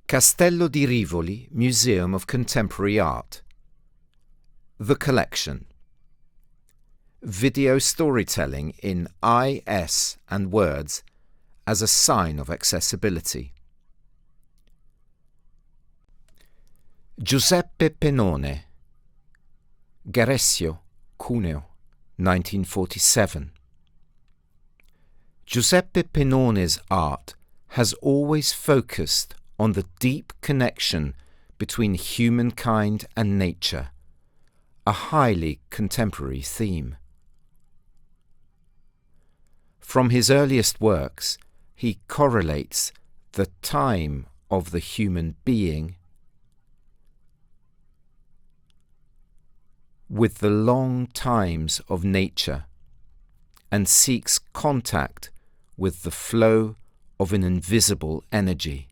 Castello di Rivoli Museum of Contemporary Art. The Collection. Video storytelling in IS and words as a sign of accessibility. Giuseppe Penone, Garesio, Cuneo, 1947. Giuseppe Penone's art has always focused on the deep connection between humankind and nature, a highly contemporary theme. From his earliest works, he correlates the time of the human being with the long times of nature and seeks contact with the flow of an invisible energy.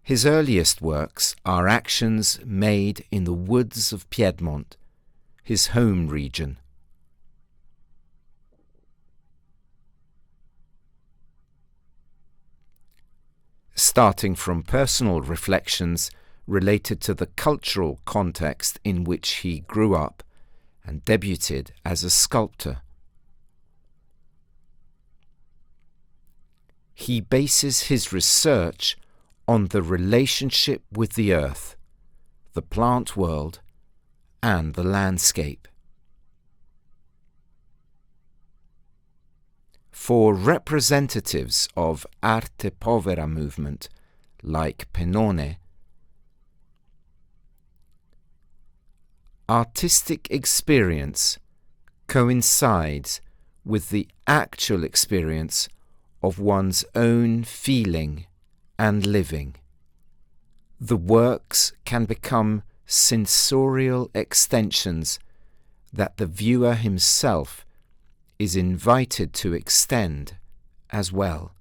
His earliest works are actions made in the woods of Piedmont, his home region. Starting from personal reflections related to the cultural context in which he grew up and debuted as a sculptor. He bases his research on the relationship with the earth, the plant world, and the landscape. For representatives of Arte Povera movement, like Penone, artistic experience coincides with the actual experience of one's own feeling and living. The works can become sensorial extensions that the viewer himself is invited to extend as well.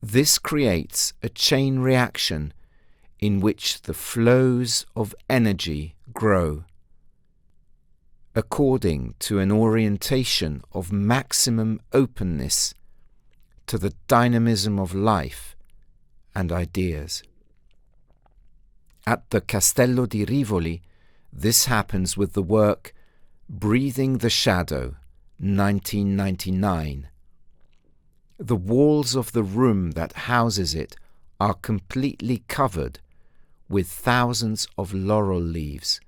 This creates a chain reaction in which the flows of energy grow, according to an orientation of maximum openness to the dynamism of life and ideas. At the Castello di Rivoli, this happens with the work Breathing the Shadow, 1999. The walls of the room that houses it are completely covered with thousands of laurel leaves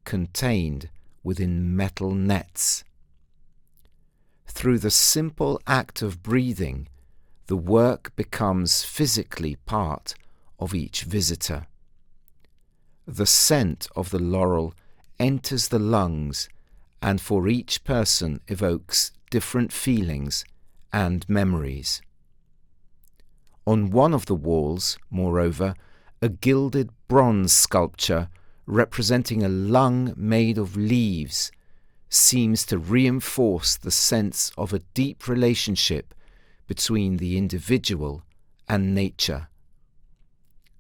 contained within metal nets. Through the simple act of breathing, the work becomes physically part of each visitor. The scent of the laurel enters the lungs and for each person evokes different feelings and memories. On one of the walls, moreover, a gilded bronze sculpture representing a lung made of leaves seems to reinforce the sense of a deep relationship between the individual and nature.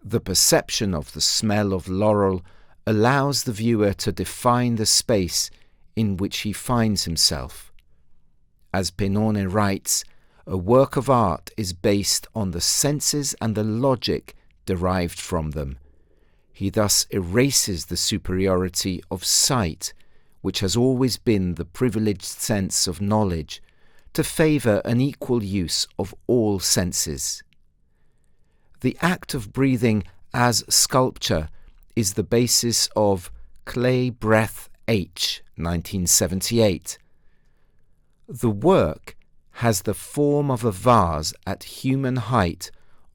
The perception of the smell of laurel allows the viewer to define the space in which he finds himself. As Penone writes, a work of art is based on the senses and the logic derived from them. He thus erases the superiority of sight, which has always been the privileged sense of knowledge, to favour an equal use of all senses. The act of breathing as sculpture is the basis of Clay Breath H, 1978. The work has the form of a vase at human height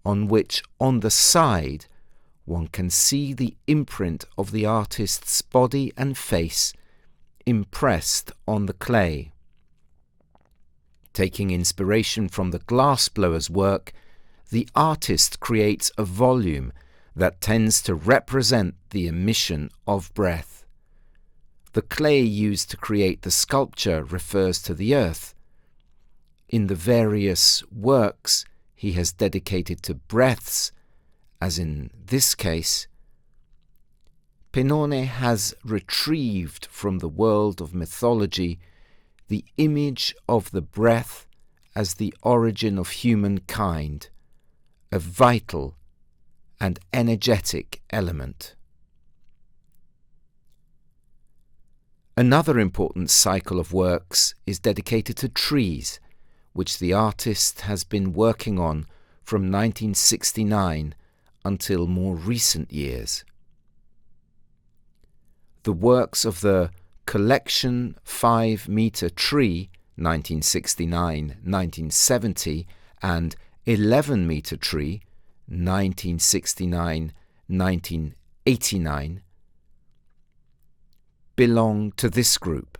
on which, on the side, one can see the imprint of the artist's body and face impressed on the clay. Taking inspiration from the glassblower's work, the artist creates a volume that tends to represent the emission of breath. The clay used to create the sculpture refers to the earth. In the various works he has dedicated to breaths, as in this case, Penone has retrieved from the world of mythology the image of the breath as the origin of humankind, a vital and energetic element. Another important cycle of works is dedicated to trees, which the artist has been working on from 1969 until more recent years. The works of the Collection 5-meter tree 1969-1970 and 11-meter tree 1969-1989 belong to this group.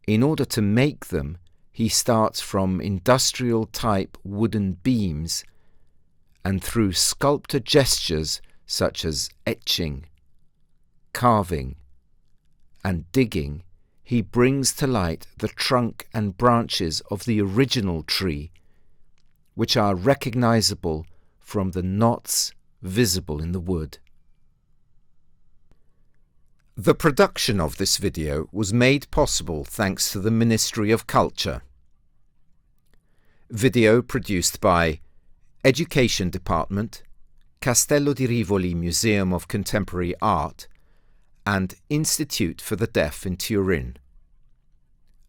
In order to make them, he starts from industrial-type wooden beams and through sculptor gestures such as etching, carving, and digging, he brings to light the trunk and branches of the original tree, which are recognizable from the knots visible in the wood. The production of this video was made possible thanks to the Ministry of Culture. Video produced by Education Department, Castello di Rivoli Museum of Contemporary Art, and Institute for the Deaf in Turin,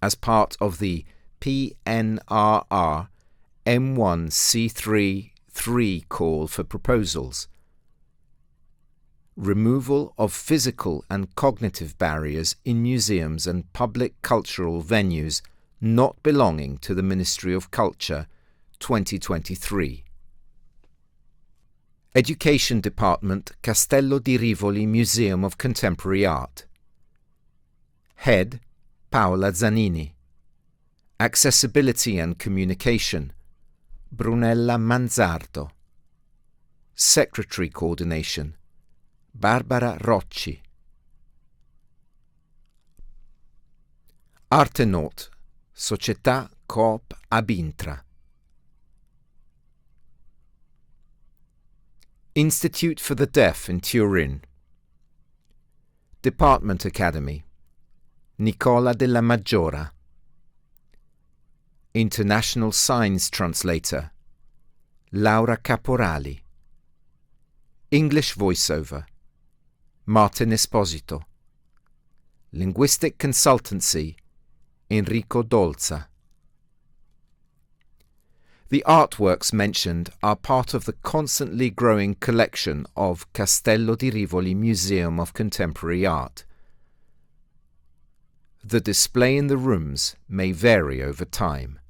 as part of the PNRR M1C3-3 Call for proposals. Removal of physical and cognitive barriers in museums and public cultural venues not belonging to the Ministry of Culture, 2023. Education Department, Castello di Rivoli Museum of Contemporary Art. Head, Paola Zanini. Accessibility and Communication, Brunella Manzardo. Secretary Coordination, Barbara Rocci. Artenaut, Società Coop Abintra. Institute for the Deaf in Turin. Department Academy, Nicola della Maggiora. International Signs Translator, Laura Caporali. English Voiceover, Martin Esposito. Linguistic Consultancy, Enrico Dolza. The artworks mentioned are part of the constantly growing collection of Castello di Rivoli Museum of Contemporary Art. The display in the rooms may vary over time.